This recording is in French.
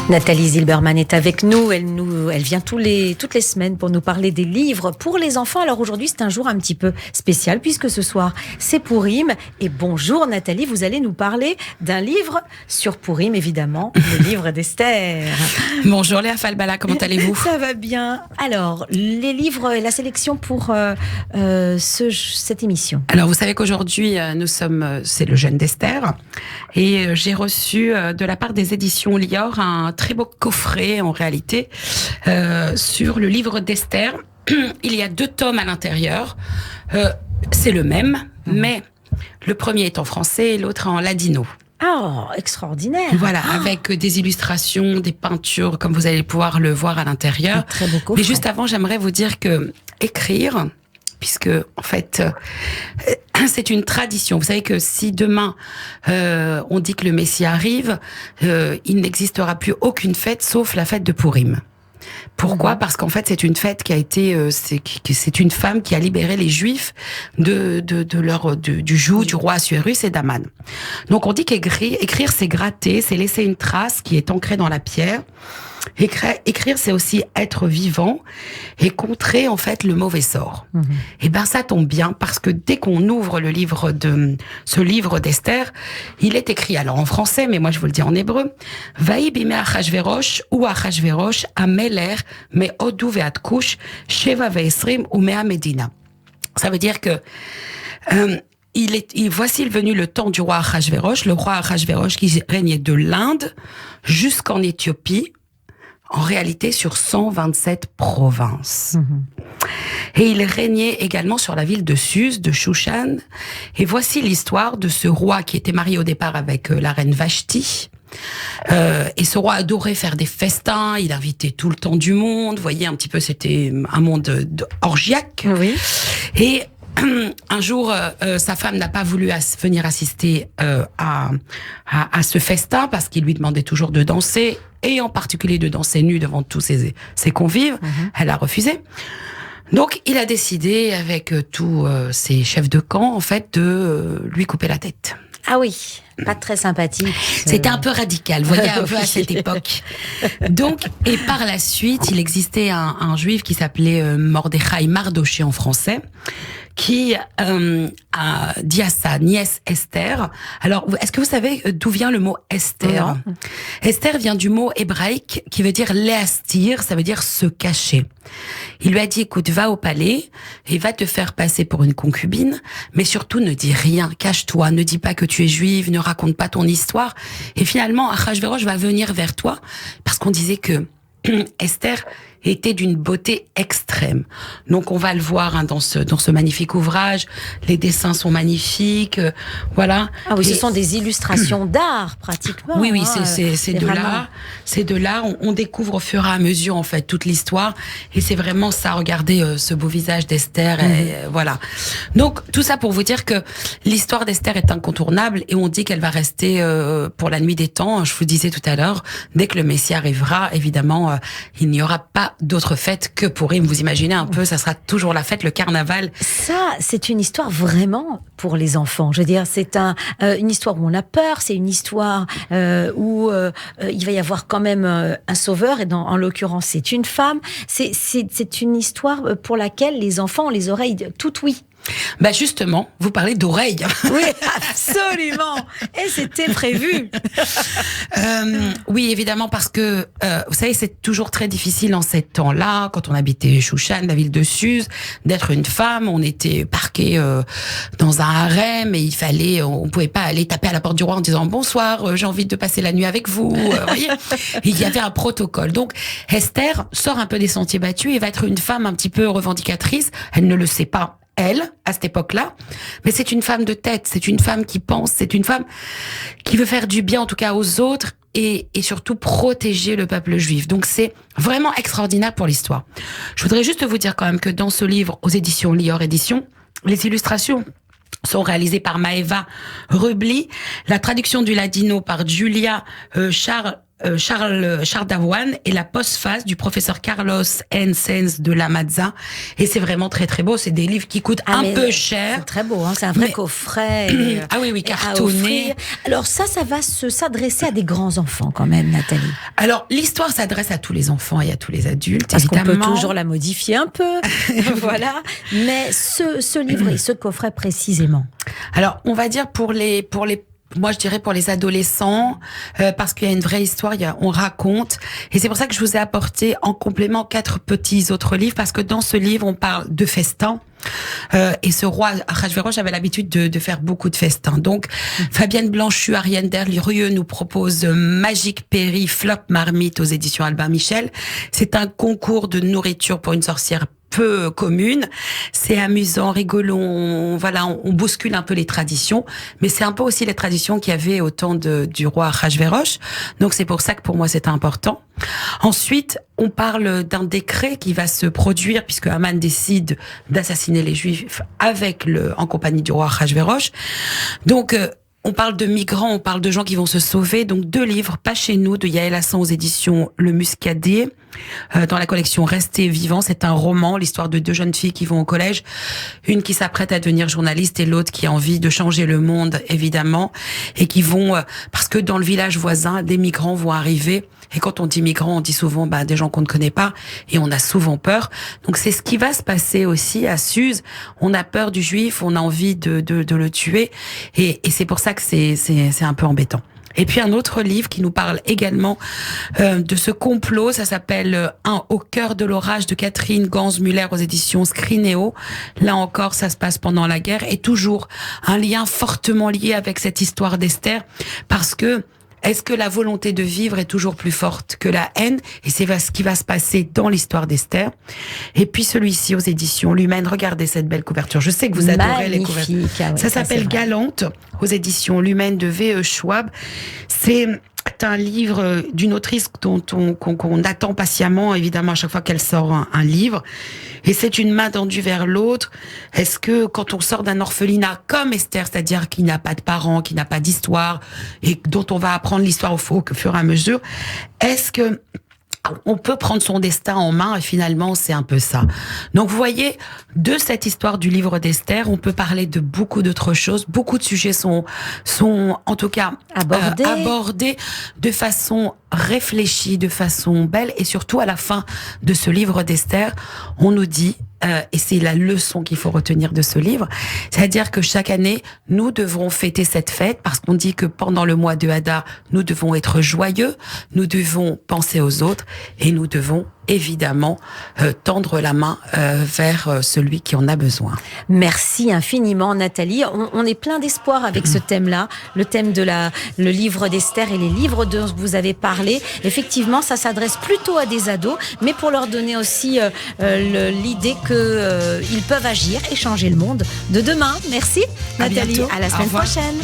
Nathalie Zilberman est avec nous. Elle vient toutes les semaines pour nous parler des livres pour les enfants. Alors aujourd'hui, c'est un jour un petit peu spécial puisque ce soir, c'est Pourim. Et bonjour Nathalie, vous allez nous parler d'un livre sur Pourim, évidemment, le livre d'Esther. Bonjour Léa Falbala, comment allez-vous? Ça va bien. Alors, les livres et la sélection pour cette émission. Alors, vous savez qu'aujourd'hui, c'est le jeûne d'Esther. Et j'ai reçu de la part des éditions Lior un très beau coffret, en réalité, sur le livre d'Esther. Il y a 2 tomes à l'intérieur. C'est le même, mais le premier est en français et l'autre en ladino. Oh, extraordinaire. Voilà, avec des illustrations, des peintures, comme vous allez pouvoir le voir à l'intérieur. Très beau coffret. Mais juste avant, j'aimerais vous dire que écrire, puisque en fait, c'est une tradition. Vous savez que si demain on dit que le Messie arrive, il n'existera plus aucune fête sauf la fête de Pourim. Pourquoi ? Parce qu'en fait, c'est une fête qui a été, c'est une femme qui a libéré les Juifs du joug du roi Assuérus et d'Aman. Donc on dit qu'écrire, c'est gratter, c'est laisser une trace qui est ancrée dans la pierre. Écrire, c'est aussi être vivant et contrer en fait le mauvais sort. Et ben ça tombe bien parce que dès qu'on ouvre ce livre d'Esther, il est écrit alors en français, mais moi je vous le dis en hébreu. Vaï bime Achashverosh ou Achashverosh ameler me odu ve'atkush sheva ve'esrim ou mea medina. Ça veut dire que voici venu le temps du roi Achashverosh, le roi Achashverosh qui régnait de l'Inde jusqu'en Éthiopie. En réalité, sur 127 provinces. Et il régnait également sur la ville de Suse, de Shushan. Et voici l'histoire de ce roi qui était marié au départ avec la reine Vashti. Et ce roi adorait faire des festins, il invitait tout le temps du monde. Vous voyez, un petit peu, c'était un monde orgiaque. Oui. Et un jour, sa femme n'a pas voulu venir assister à ce festin parce qu'il lui demandait toujours de danser et en particulier de danser nue devant tous ses convives. Elle a refusé. Donc, il a décidé avec tous ses chefs de camp, en fait, de lui couper la tête. Ah oui, pas très sympathique. C'était un peu radical, vous voyez, un peu à cette époque. Donc, et par la suite, il existait un juif qui s'appelait Mordechai Mardoché en français, qui a dit à sa nièce Esther. Alors, est-ce que vous savez d'où vient le mot Esther ? Non. Esther vient du mot hébraïque qui veut dire léastir, ça veut dire se cacher. Il lui a dit, écoute, va au palais et va te faire passer pour une concubine, mais surtout ne dis rien, cache-toi, ne dis pas que tu es juive, ne raconte pas ton histoire. Et finalement, Achashverosh va venir vers toi parce qu'on disait que Esther était d'une beauté extrême. Donc on va le voir dans ce magnifique ouvrage. Les dessins sont magnifiques, voilà. Ah oui, ce sont des illustrations d'art pratiquement. Oui, hein, c'est de l'art. C'est de l'art. On découvre au fur et à mesure en fait toute l'histoire. Et c'est vraiment ça. Regardez ce beau visage d'Esther. Et, voilà. Donc tout ça pour vous dire que l'histoire d'Esther est incontournable et on dit qu'elle va rester pour la nuit des temps. Je vous disais tout à l'heure, dès que le Messie arrivera, évidemment, il n'y aura pas d'autres fêtes que Pourim. Vous imaginez un peu, ça sera toujours la fête, le carnaval. Ça, c'est une histoire vraiment pour les enfants. Je veux dire, c'est une histoire où on a peur, c'est une histoire où il va y avoir quand même un sauveur, et en l'occurrence, c'est une femme. C'est une histoire pour laquelle les enfants ont les oreilles toutes oui. Bah justement, vous parlez d'oreilles. Oui, absolument. Et c'était prévu. Oui, évidemment, parce que vous savez, c'est toujours très difficile en ces temps-là, quand on habitait Shushan, la ville de Suse, d'être une femme. On était parqué dans un harem et on pouvait pas aller taper à la porte du roi en disant bonsoir, j'ai envie de passer la nuit avec vous. Voyez, il y avait un protocole. Donc Esther sort un peu des sentiers battus et va être une femme un petit peu revendicatrice. Elle ne le sait pas. Elle, à cette époque-là, mais c'est une femme de tête, c'est une femme qui pense, c'est une femme qui veut faire du bien, en tout cas aux autres, et surtout protéger le peuple juif. Donc c'est vraiment extraordinaire pour l'histoire. Je voudrais juste vous dire quand même que dans ce livre, aux éditions Lior Éditions, les illustrations sont réalisées par Maëva Rubli, la traduction du ladino par Julia Charles Darwan et la postface du professeur Carlos N. Sainz de la Mazza. Et c'est vraiment très très beau. C'est des livres qui coûtent un peu cher. C'est très beau, hein. C'est un vrai coffret. Ah oui, cartonné. Alors ça va s'adresser à des grands enfants quand même, Nathalie. Alors l'histoire s'adresse à tous les enfants et à tous les adultes. Parce évidemment. qu'on peut toujours la modifier un peu. Voilà. Mais ce livre et ce coffret précisément. Alors on va dire moi, je dirais pour les adolescents, parce qu'il y a une vraie histoire, on raconte. Et c'est pour ça que je vous ai apporté en complément 4 petits autres livres, parce que dans ce livre, on parle de festins. Et ce roi Achashverosh avait l'habitude de faire beaucoup de festins. Donc, Fabienne Blanchu, Ariane Derrieux nous propose Magique Péri, Flop Marmite aux éditions Albin Michel. C'est un concours de nourriture pour une sorcière peu commune. C'est amusant, rigolo. On bouscule un peu les traditions, mais c'est un peu aussi les traditions qu'il y avait au temps du roi Achashverosh. Donc c'est pour ça que pour moi c'est important. Ensuite, on parle d'un décret qui va se produire puisque Haman décide d'assassiner les Juifs en compagnie du roi Achashverosh. Donc on parle de migrants, on parle de gens qui vont se sauver. Donc 2 livres, Pas chez nous, de Yael Hassan aux éditions Le Muscadet. Dans la collection Rester vivant, c'est un roman, l'histoire de 2 jeunes filles qui vont au collège. Une qui s'apprête à devenir journaliste et l'autre qui a envie de changer le monde, évidemment. Et qui vont, parce que dans le village voisin, des migrants vont arriver. Et quand on dit migrants, on dit souvent des gens qu'on ne connaît pas. Et on a souvent peur. Donc c'est ce qui va se passer aussi à Suse. On a peur du juif, on a envie de le tuer. Et c'est pour ça que c'est un peu embêtant. Et puis un autre livre qui nous parle également de ce complot, ça s'appelle Au cœur de l'orage de Catherine Gans-Muller aux éditions Scrinéo. Là encore, ça se passe pendant la guerre et toujours un lien fortement lié avec cette histoire d'Esther parce que est-ce que la volonté de vivre est toujours plus forte que la haine? Et c'est ce qui va se passer dans l'histoire d'Esther. Et puis celui-ci aux éditions L'Humaine. Regardez cette belle couverture. Je sais que vous adorez les couvertures. Ah ouais, ça s'appelle Galante aux éditions L'Humaine de V.E. Schwab. C'est un livre d'une autrice qu'on attend patiemment, évidemment, à chaque fois qu'elle sort un livre. Et c'est une main tendue vers l'autre. Est-ce que quand on sort d'un orphelinat comme Esther, c'est-à-dire qui n'a pas de parents, qui n'a pas d'histoire, et dont on va apprendre l'histoire au fur et à mesure, est-ce que on peut prendre son destin en main et finalement c'est un peu ça. Donc vous voyez, de cette histoire du livre d'Esther, on peut parler de beaucoup d'autres choses. Beaucoup de sujets sont en tout cas abordés de façon réfléchie, de façon belle et surtout à la fin de ce livre d'Esther, on nous dit et c'est la leçon qu'il faut retenir de ce livre, c'est-à-dire que chaque année, nous devrons fêter cette fête parce qu'on dit que pendant le mois de Hadar, nous devons être joyeux, nous devons penser aux autres et nous devons évidemment tendre la main vers celui qui en a besoin. Merci infiniment Nathalie. On est plein d'espoir avec ce thème-là, le thème de le livre d'Esther et les livres dont vous avez parlé. Effectivement, ça s'adresse plutôt à des ados, mais pour leur donner aussi l'idée qu'ils peuvent agir et changer le monde de demain. Merci Nathalie, à la semaine prochaine.